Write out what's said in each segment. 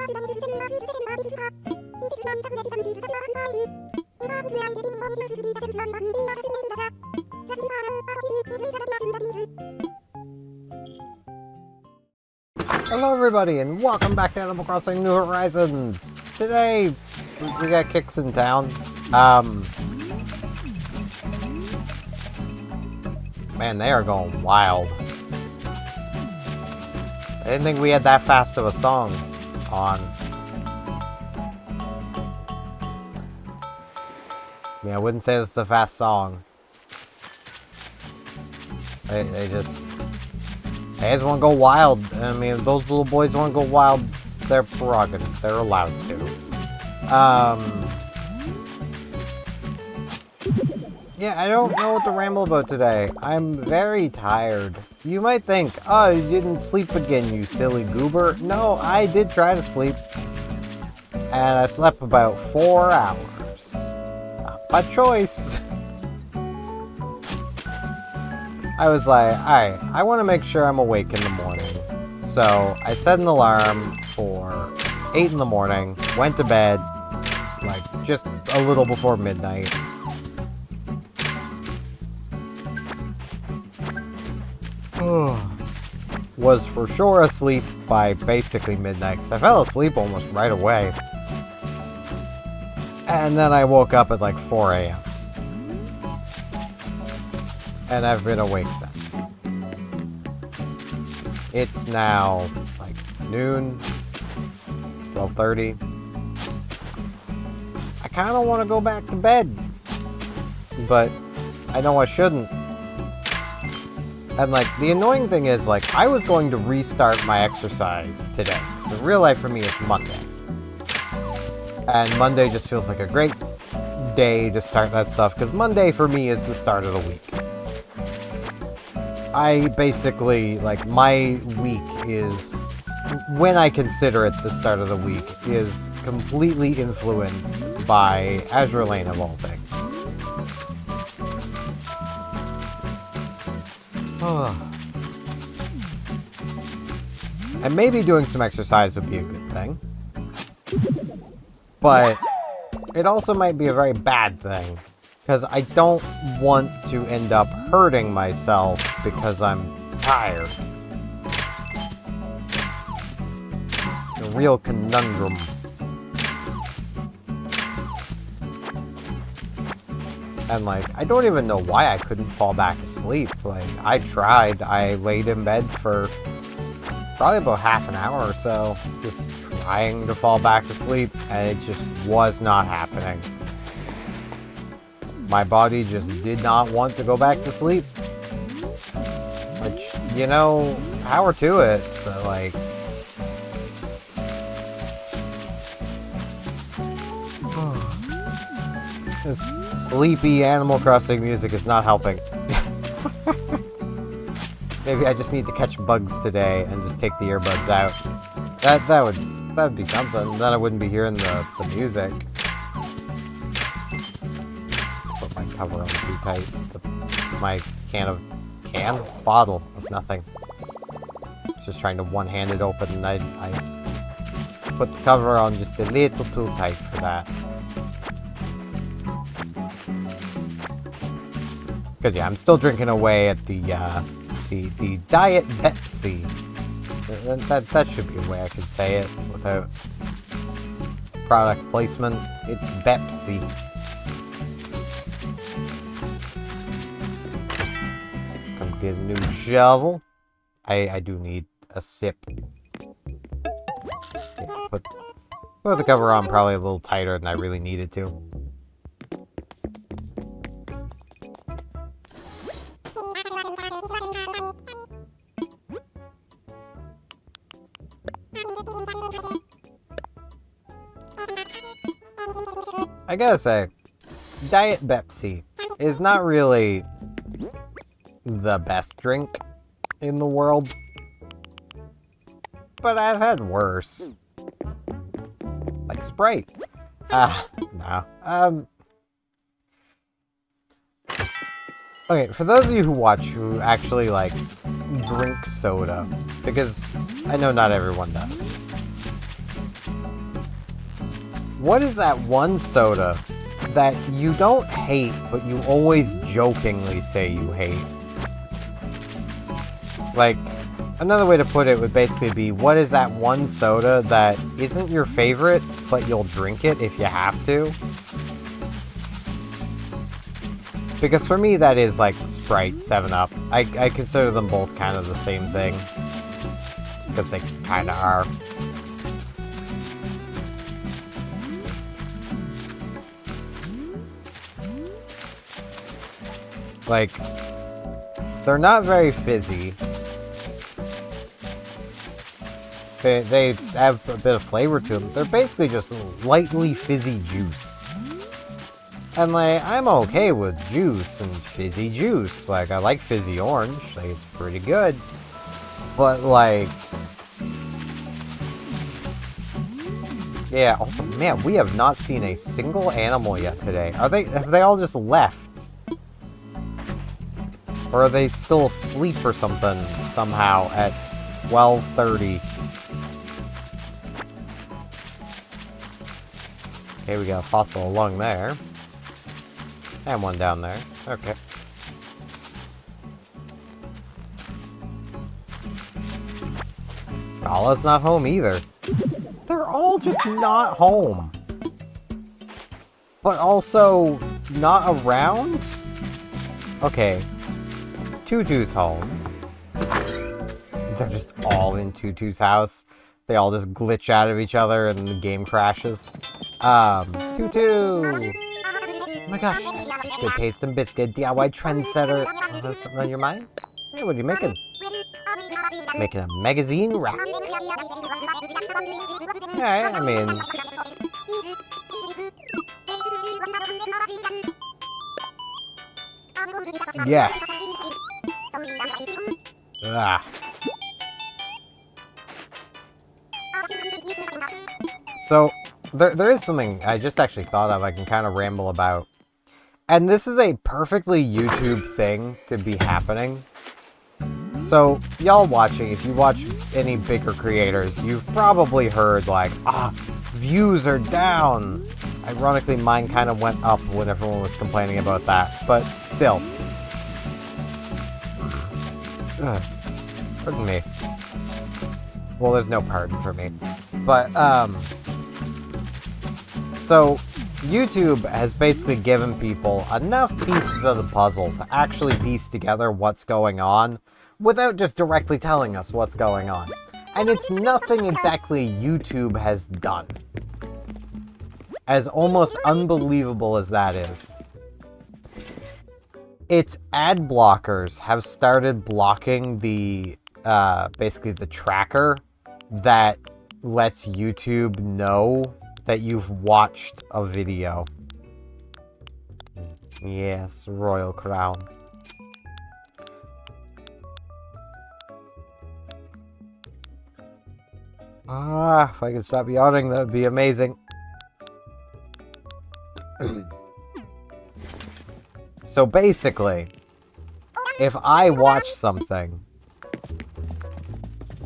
Hello everybody and welcome back to Animal Crossing New Horizons! Today, we got Kicks in town. Man, they are going wild. I didn't think we had that fast of a song on. I mean, I wouldn't say this is a fast song. They just want to go wild. I mean, if those little boys want to go wild, it's their prerogative. They're allowed to. Yeah, I don't know what to ramble about today. I'm very tired. You might think, oh, you didn't sleep again, you silly goober. No, I did try to sleep. And I slept about 4 hours. Not by choice. I was like, alright, I want to make sure I'm awake in the morning. So, I set an alarm for 8 in the morning, went to bed, like, just a little before midnight. Was for sure asleep by basically midnight, because I fell asleep almost right away. And then I woke up at like 4 a.m. And I've been awake since. It's now like noon, 12:30. I kind of want to go back to bed, but I know I shouldn't. And like, the annoying thing is, like, I was going to restart my exercise today. So in real life for me, it's Monday. And Monday just feels like a great day to start that stuff, because Monday for me is the start of the week. I basically, like, my week is, when I consider it the start of the week, is completely influenced by Azure Lane of all things. And maybe doing some exercise would be a good thing. But it also might be a very bad thing, because I don't want to end up hurting myself because I'm tired. It's a real conundrum. And like, I don't even know why I couldn't fall back asleep. Like, I tried. I laid in bed for probably about half an hour or so, just trying to fall back asleep, and it just was not happening. My body just did not want to go back to sleep. Which, you know, power to it, but like... This sleepy Animal Crossing music is not helping. Maybe I just need to catch bugs today and just take the earbuds out. That would be something. Then I wouldn't be hearing the music. Put my cover on too tight. My bottle of nothing. It's just trying to one-hand it open, and I put the cover on just a little too tight for that. Because yeah, I'm still drinking away at the Diet Pepsi. That should be a way I could say it without product placement. It's Pepsi. Let's come get a new shovel. I do need a sip. Let's put the cover on probably a little tighter than I really needed to. I gotta say, Diet Pepsi is not really the best drink in the world, but I've had worse. Like Sprite. No. Okay, for those of you who watch who actually, like, drink soda, because I know not everyone does. what is that one soda that you don't hate, but you always jokingly say you hate? Like, another way to put it would basically be, what is that one soda that isn't your favorite, but you'll drink it if you have to? Because for me, that is like Sprite, 7-Up. I consider them both kind of the same thing. Because they kind of are. Like, they're not very fizzy. They have a bit of flavor to them. They're basically just lightly fizzy juice. And, like, I'm okay with juice and fizzy juice. Like, I like fizzy orange. Like, it's pretty good. But, like... yeah, also, man, we have not seen a single animal yet today. Have they all just left? Or are they still asleep or something, somehow, at 12:30? Okay, we got a fossil lung there. And one down there. Okay. Gala's not home either. They're all just not home. But also not around? Okay. Tutu's home. They're just all in Tutu's house. They all just glitch out of each other and the game crashes. Tutu! Oh my gosh, such good taste in biscuit, DIY trendsetter. Oh, there's something on your mind? Hey, what are you making? Making a magazine wrap. Yeah, I mean... yes! Ah. So, there is something I just actually thought of I can kind of ramble about. And this is a perfectly YouTube thing to be happening. So, y'all watching, if you watch any bigger creators, you've probably heard, like, views are down. Ironically, mine kind of went up when everyone was complaining about that. But, still. Pardon me. Well, there's no pardon for me. But, so, YouTube has basically given people enough pieces of the puzzle to actually piece together what's going on without just directly telling us what's going on. And it's nothing exactly YouTube has done. As almost unbelievable as that is. Its ad blockers have started blocking the, basically the tracker that lets YouTube know that you've watched a video. Yes, royal crown. If I could stop yawning, that would be amazing. So basically, if I watch something,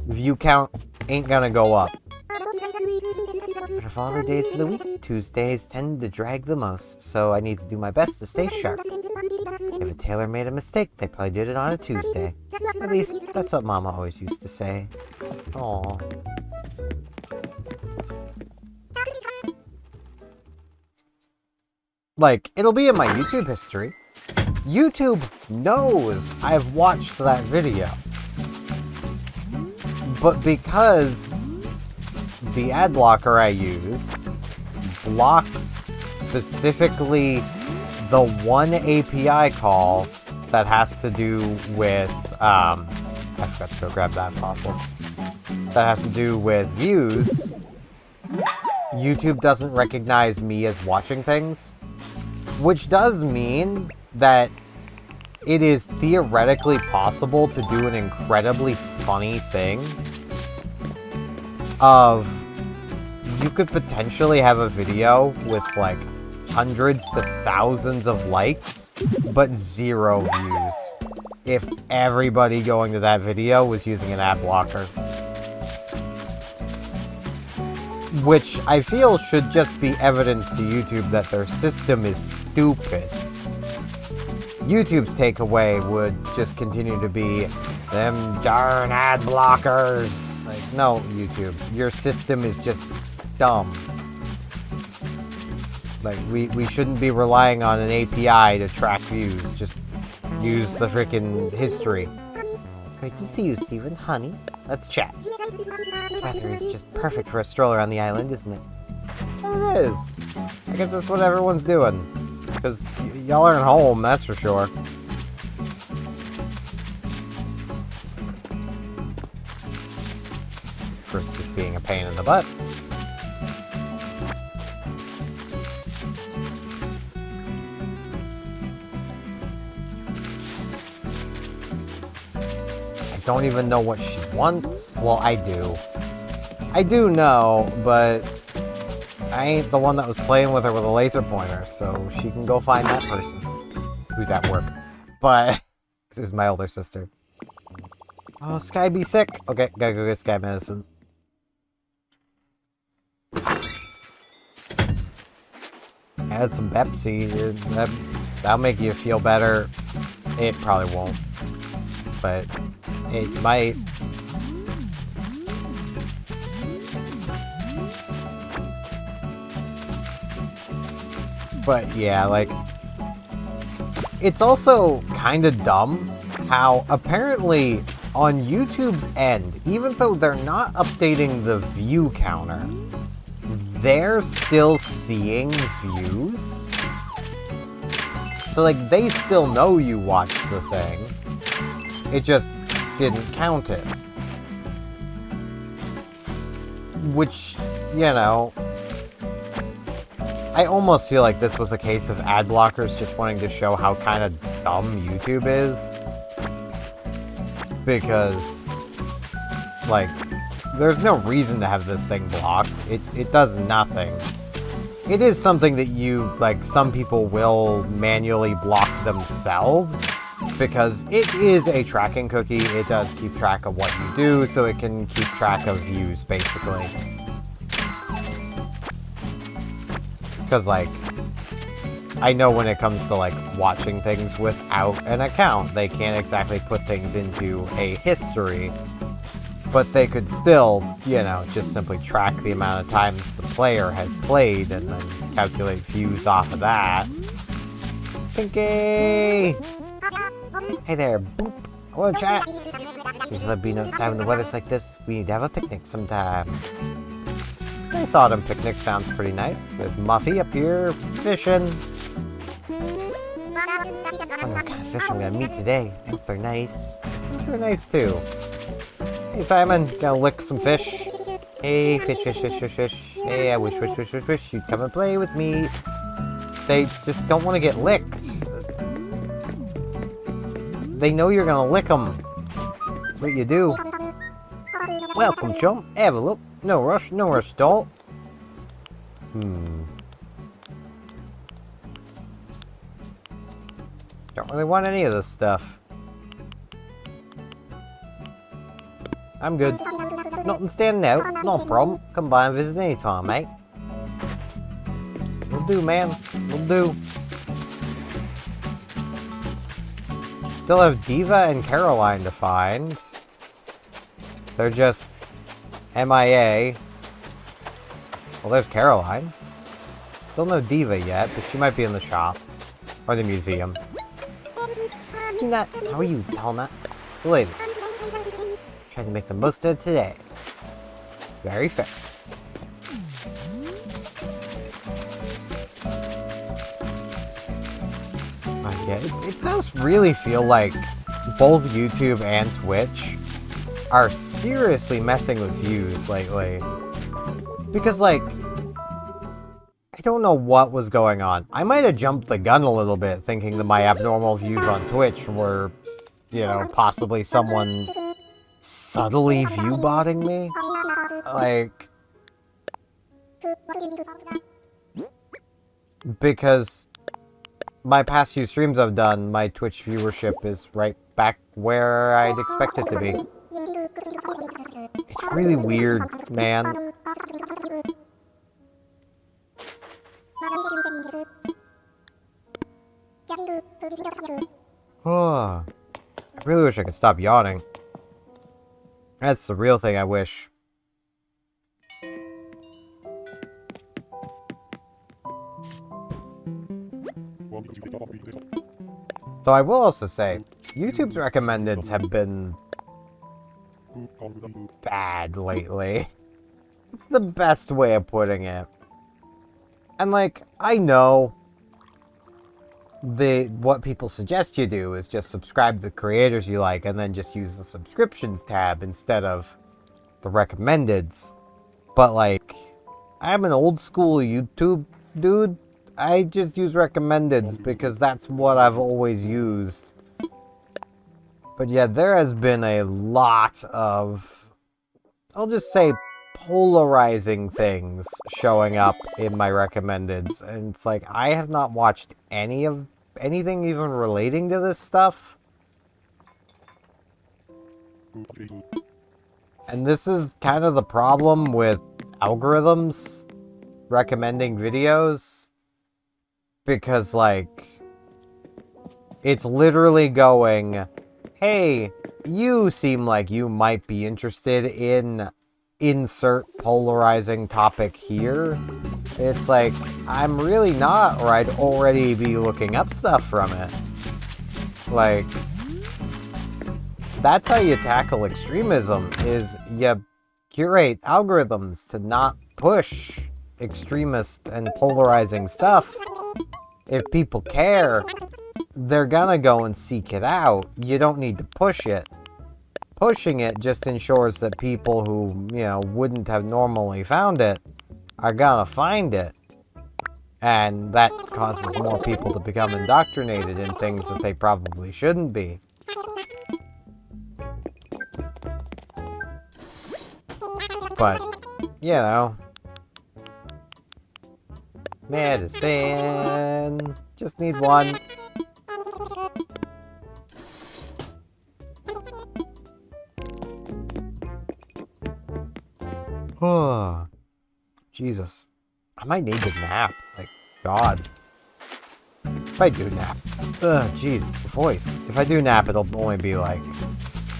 view count ain't gonna go up. But of all the days of the week, Tuesdays tend to drag the most, so I need to do my best to stay sharp. If a tailor made a mistake, they probably did it on a Tuesday. At least, that's what Mama always used to say. Aww. Like, it'll be in my YouTube history. YouTube knows I've watched that video. But because the ad blocker I use blocks specifically the one API call that has to do with, I forgot to go grab that fossil. That has to do with views. YouTube doesn't recognize me as watching things. Which does mean that it is theoretically possible to do an incredibly funny thing of you could potentially have a video with like hundreds to thousands of likes, but 0 views if everybody going to that video was using an ad blocker. Which I feel should just be evidence to YouTube that their system is stupid. YouTube's takeaway would just continue to be, them darn ad blockers. Like, no, YouTube, your system is just dumb. Like, we shouldn't be relying on an API to track views. Just use the frickin' history. Great to see you, Steven. Honey, let's chat. This weather is just perfect for a stroll around the island, isn't it? Oh, it is. I guess that's what everyone's doing. Because y'all aren't home, that's for sure. First, just being a pain in the butt. I don't even know what she wants. Well, I do. I do know, but I ain't the one that was playing with her with a laser pointer, so she can go find that person who's at work. But, it was my older sister. Oh, Sky be sick. Okay, gotta go get Sky medicine. Add some Pepsi. That'll make you feel better. It probably won't. But it might. But yeah, like, it's also kind of dumb how apparently on YouTube's end, even though they're not updating the view counter, they're still seeing views. So like, they still know you watched the thing. It just didn't count it. Which, you know, I almost feel like this was a case of ad blockers just wanting to show how kind of dumb YouTube is. Because, like, there's no reason to have this thing blocked. It does nothing. It is something that you, like, some people will manually block themselves. Because it is a tracking cookie. It does keep track of what you do, so it can keep track of views, basically. Because, like, I know when it comes to, like, watching things without an account, they can't exactly put things into a history. But they could still, you know, just simply track the amount of times the player has played and then calculate views off of that. Pinky! Hey there, boop. I want to chat. Seems like being outside when the weather's like this, we need to have a picnic sometime. Nice autumn picnic sounds pretty nice. There's Muffy up here fishing. I wonder what kind of fish I'm gonna meet today. I hope they're nice. They're nice too. Hey Simon, gonna lick some fish. Hey, fish, fish, fish, fish, fish. Hey, I wish, wish, wish, wish, wish you'd come and play with me. They just don't want to get licked. They know you're gonna lick them. That's what you do. Welcome, chum. Have a look. No rush at all. Don't really want any of this stuff. I'm good. Nothing standing out. No problem. Come by and visit anytime, mate. Will do, man. Will do. Still have Diva and Caroline to find. They're just MIA. Well, there's Caroline. Still no Diva yet, but she might be in the shop. Or the museum. How are you, Talnut? It's the latest. Trying to make the most of it today. Very fair. Yeah, it does really feel like both YouTube and Twitch are seriously messing with views lately. Because, like, I don't know what was going on. I might have jumped the gun a little bit, thinking that my abnormal views on Twitch were, you know, possibly someone subtly view-botting me. Like, because my past few streams I've done, my Twitch viewership is right back where I'd expect it to be. It's really weird, man. really wish I could stop yawning. That's the real thing I wish. Though I will also say, YouTube's recommendeds have been bad lately. It's the best way of putting it. And like, I know what people suggest you do is just subscribe to the creators you like and then just use the subscriptions tab instead of the recommendeds. But like, I'm an old school YouTube dude. I just use recommendeds because that's what I've always used. But yeah, there has been a lot of, I'll just say, polarizing things showing up in my recommendeds. And it's like, I have not watched anything even relating to this stuff. And this is kind of the problem with algorithms recommending videos. Because, like, it's literally going, hey, you seem like you might be interested in insert polarizing topic here. It's like, I'm really not, or I'd already be looking up stuff from it. Like, that's how you tackle extremism, is you curate algorithms to not push extremist and polarizing stuff. If people care, they're gonna go and seek it out. You don't need to push it. Pushing it just ensures that people who, you know, wouldn't have normally found it are gonna find it. And that causes more people to become indoctrinated in things that they probably shouldn't be. But, you know, medicine. Just need one. Oh, Jesus. I might need to nap. Like, God. If I do nap. Ugh, jeez, voice. If I do nap, it'll only be like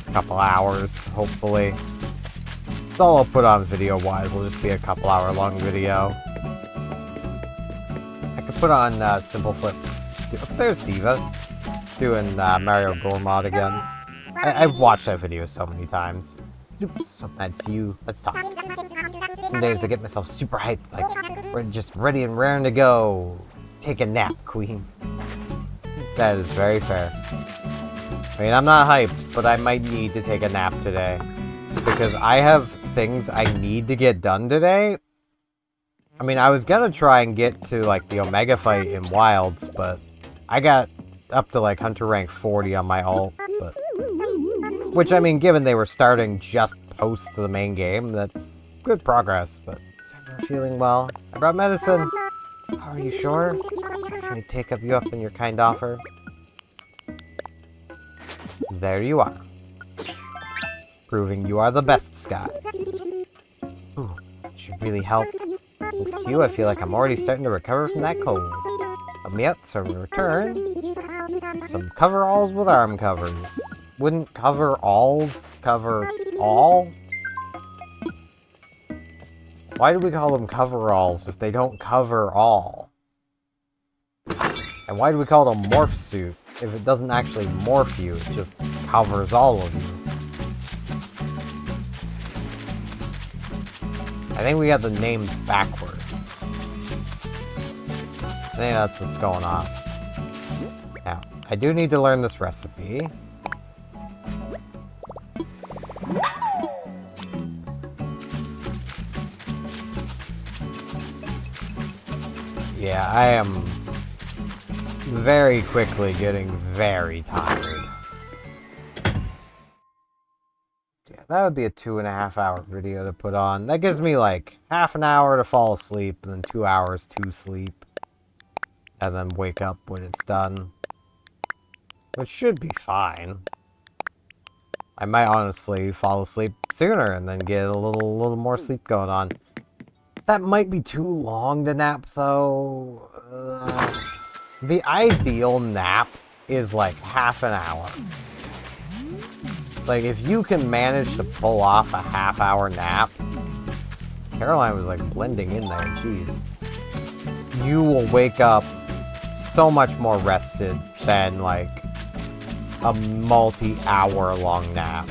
a couple hours, hopefully. That's all I'll put on video-wise. It'll just be a couple hour long video. Put on Simple Flips. There's Diva doing Mario Gourmand again. I've watched that video so many times. Oops, that's you. Let's talk. Some days I get myself super hyped, like we're just ready and raring to go. Take a nap, queen. That is very fair. I mean, I'm not hyped, but I might need to take a nap today. Because I have things I need to get done today. I mean, I was gonna try and get to, like, the Omega fight in Wilds, but I got up to, like, Hunter rank 40 on my ult, but... Which, I mean, given they were starting just post the main game, that's good progress, but... I'm not feeling well. I brought medicine. Are you sure? Can I take you up on your kind offer? There you are. Proving you are the best, Scott. Ooh, that should really help. Thanks to you, I feel like I'm already starting to recover from that cold. Help me out, so in return, some coveralls with arm covers. Wouldn't coveralls cover all? Why do we call them coveralls if they don't cover all? And why do we call it a morph suit if it doesn't actually morph you, it just covers all of you? I think we got the names backwards. I think that's what's going on. Now, I do need to learn this recipe. Yeah, I am very quickly getting very tired. That would be a 2.5 hour video to put on. That gives me like half an hour to fall asleep and then 2 hours to sleep. And then wake up when it's done. Which should be fine. I might honestly fall asleep sooner and then get a little more sleep going on. That might be too long to nap though. The ideal nap is like half an hour. Like, if you can manage to pull off a half-hour nap... Caroline was, like, blending in there, jeez. You will wake up so much more rested than, like, a multi-hour long nap.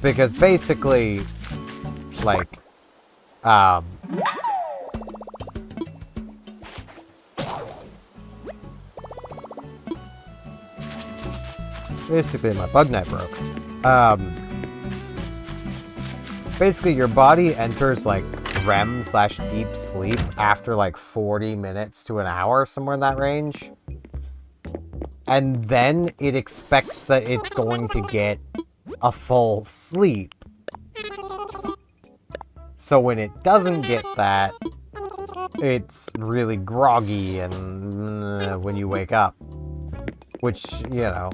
Because basically, like, basically my bug net broke. Basically your body enters like REM/deep sleep after like 40 minutes to an hour, somewhere in that range. And then it expects that it's going to get a full sleep. So when it doesn't get that, it's really groggy and when you wake up. Which, you know,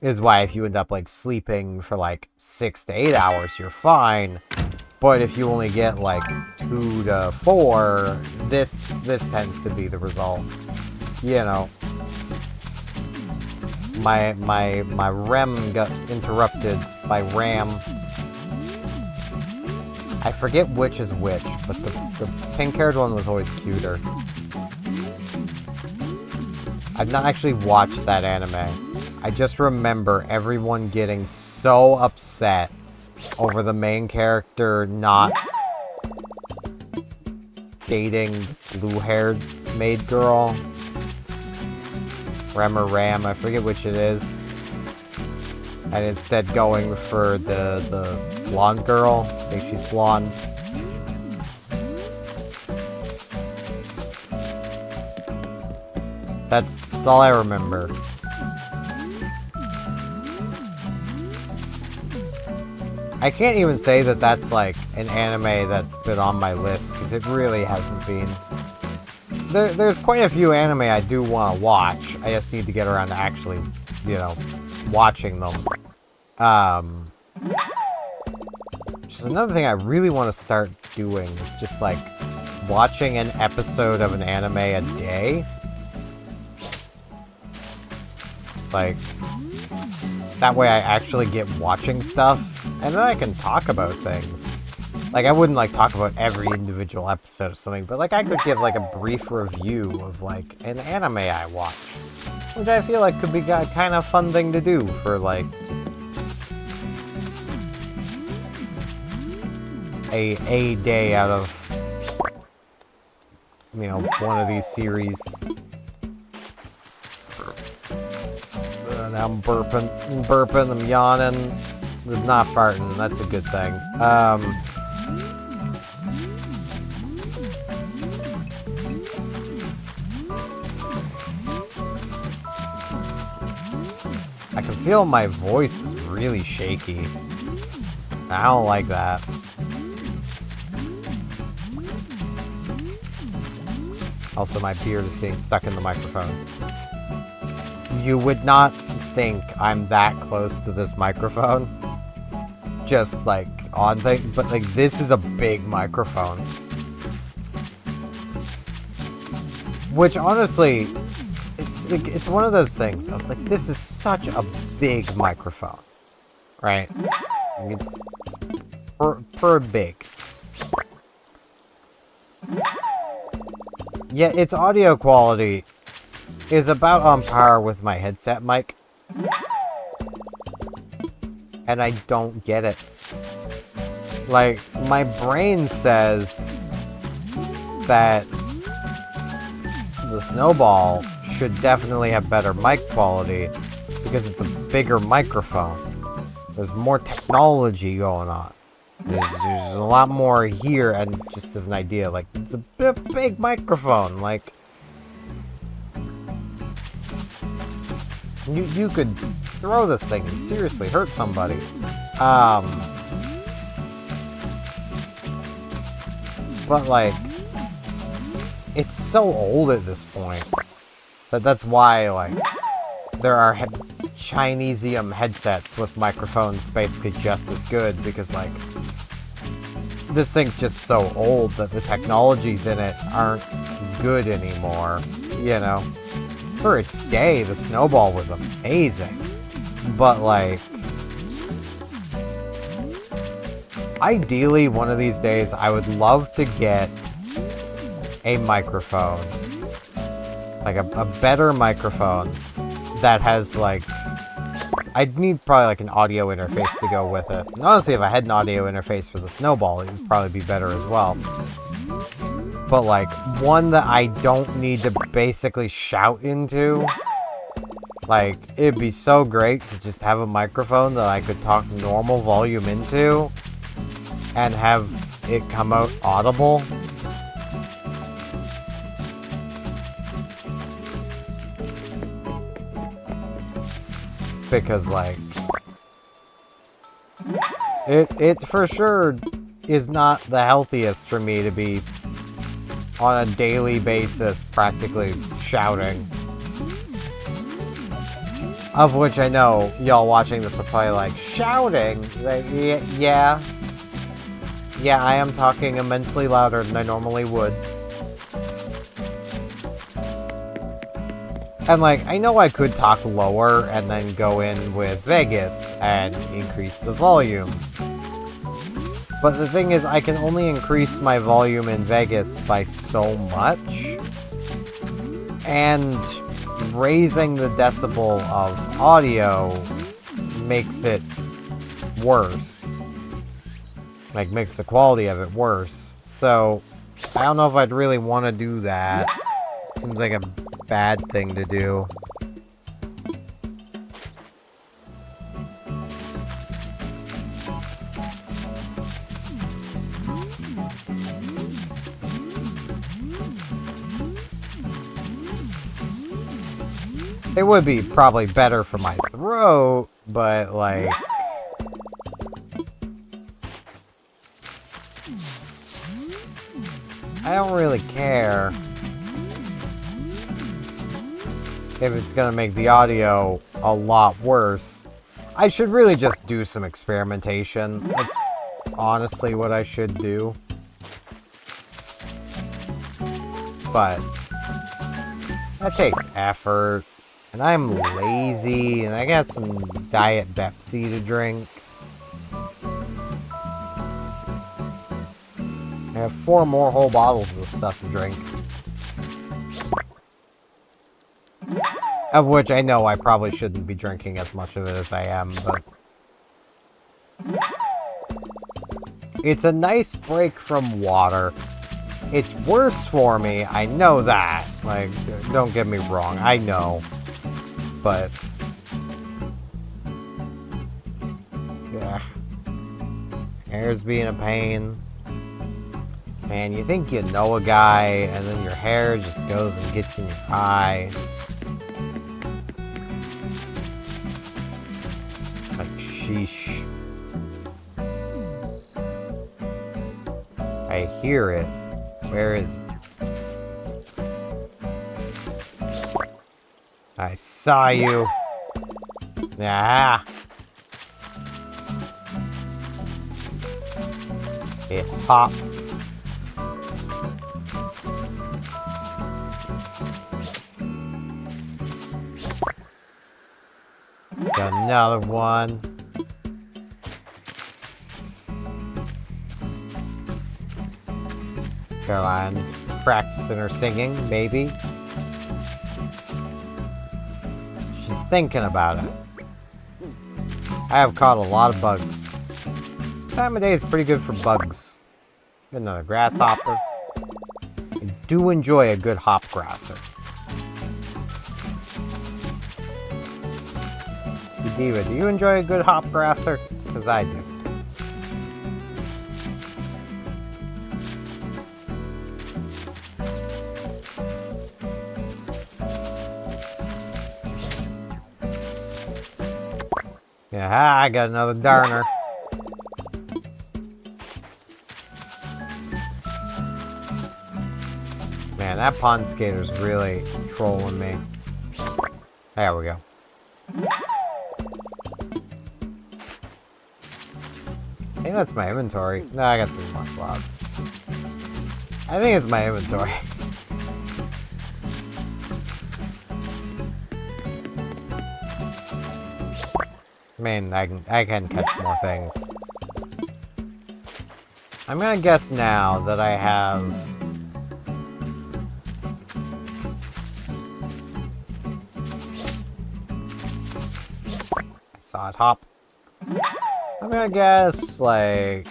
is why if you end up like sleeping for like 6 to 8 hours, you're fine. But if you only get like 2 to 4, this tends to be the result. You know, my REM got interrupted by RAM. I forget which is which, but the pink-haired one was always cuter. I've not actually watched that anime. I just remember everyone getting so upset over the main character not dating blue-haired maid girl. Rem or Ram, I forget which it is. And instead going for the blonde girl. I think she's blonde. That's all I remember. I can't even say that that's like an anime that's been on my list, because it really hasn't been. There's quite a few anime I do want to watch. I just need to get around to actually, you know, watching them. Which is another thing I really want to start doing, is just like watching an episode of an anime a day. Like, that way I actually get watching stuff, and then I can talk about things. Like, I wouldn't, like, talk about every individual episode of something, but, like, I could give, like, a brief review of, like, an anime I watched. Which I feel like could be a kind of fun thing to do for, like, just a day out of, you know, one of these series. Now I'm burping, I'm yawning. I'm not farting, that's a good thing. I can feel my voice is really shaky. I don't like that. Also, my beard is getting stuck in the microphone. You would not think I'm that close to this microphone. Just, like, on thing, but, like, this is a big microphone. Which, honestly, it's one of those things. I was like, this is such a big microphone. Right? Like, it's per big. Yet, its audio quality is about on par with my headset mic. And I don't get it. Like, my brain says that the Snowball should definitely have better mic quality because it's a bigger microphone. There's more technology going on. There's a lot more here, and just as an idea, like, it's a big microphone, like, you could throw this thing and seriously hurt somebody. But, like, it's so old at this point. But that's why, like, there are Chinesium headsets with microphones basically just as good, because, like, this thing's just so old that the technologies in it aren't good anymore, you know? for its day, the snowball was amazing. But, like, ideally, one of these days, I would love to get a microphone. Like, a better microphone that has, like... I'd need probably, like, an audio interface to go with it. And honestly, if I had an audio interface for the snowball, it would probably be better as well. But, like, one that I don't need to basically shout into. Like, it'd be so great to just have a microphone that I could talk normal volume into and have it come out audible. Because, like, it for sure is not the healthiest for me to be on a daily basis practically shouting. Of which I know y'all watching this are probably like, shouting? Like, yeah. Yeah, I am talking immensely louder than I normally would. And, like, I know I could talk lower and then go in with Vegas and increase the volume. But the thing is, I can only increase my volume in Vegas by so much. And raising the decibel of audio makes it worse. Like, makes the quality of it worse. So, I don't know if I'd really want to do that. Seems like a bad thing to do. It would be probably better for my throat, but like... I don't really care if it's gonna make the audio a lot worse. I should really just do some experimentation. That's honestly what I should do. But that takes effort, and I'm lazy, and I got some Diet Pepsi to drink. I have 4 more whole bottles of this stuff to drink. Of which I know I probably shouldn't be drinking as much of it as I am, but... It's a nice break from water. It's worse for me, I know that. Like, don't get me wrong, I know. But... yeah. Hair's being a pain. Man, you think you know a guy, and then your hair just goes and gets in your eye. Like, sheesh. I hear it. Where is it? I saw you. Ah. It popped. Got another one. Caroline's practicing her singing, maybe. She's thinking about it. I have caught a lot of bugs. This time of day is pretty good for bugs. Got another grasshopper. I do enjoy a good hop grasser. Diva, do you enjoy a good hop grasser? Because I do. Yeah, I got another darner. Man, that pond skater's really trolling me. There we go. I think that's my inventory. No, I got 3 more slots. I think it's my inventory. I mean, I can catch more things. I'm gonna guess now that I have... I saw it hop. I'm gonna guess, like...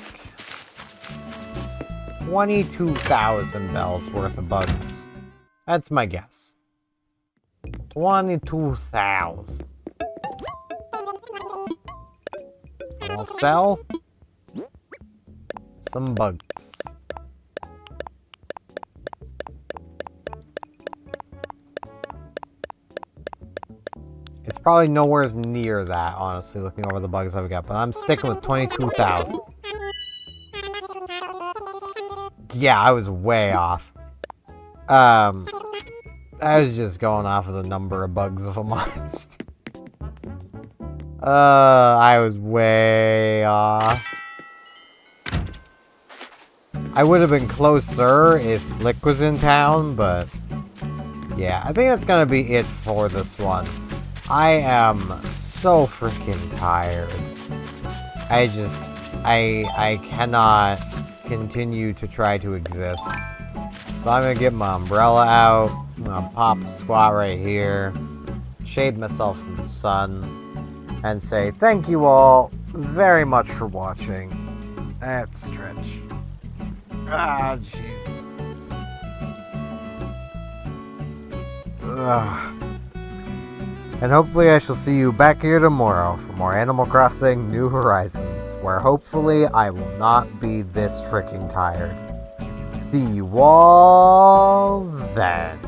22,000 bells worth of bugs. That's my guess. 22,000. I'll sell some bugs. It's probably nowhere near that, honestly, looking over the bugs I've got, but I'm sticking with 22,000. Yeah, I was way off. I was just going off of the number of bugs, if I'm honest. I was way off. I would have been closer if Lick was in town, but... yeah, I think that's gonna be it for this one. I am so freaking tired. I cannot continue to try to exist. So I'm gonna get my umbrella out. I'm gonna pop a squat right here. Shade myself from the sun. And say thank you all very much for watching. That's a stretch. Ah, jeez. And hopefully I shall see you back here tomorrow for more Animal Crossing New Horizons, where hopefully I will not be this freaking tired. See you all then.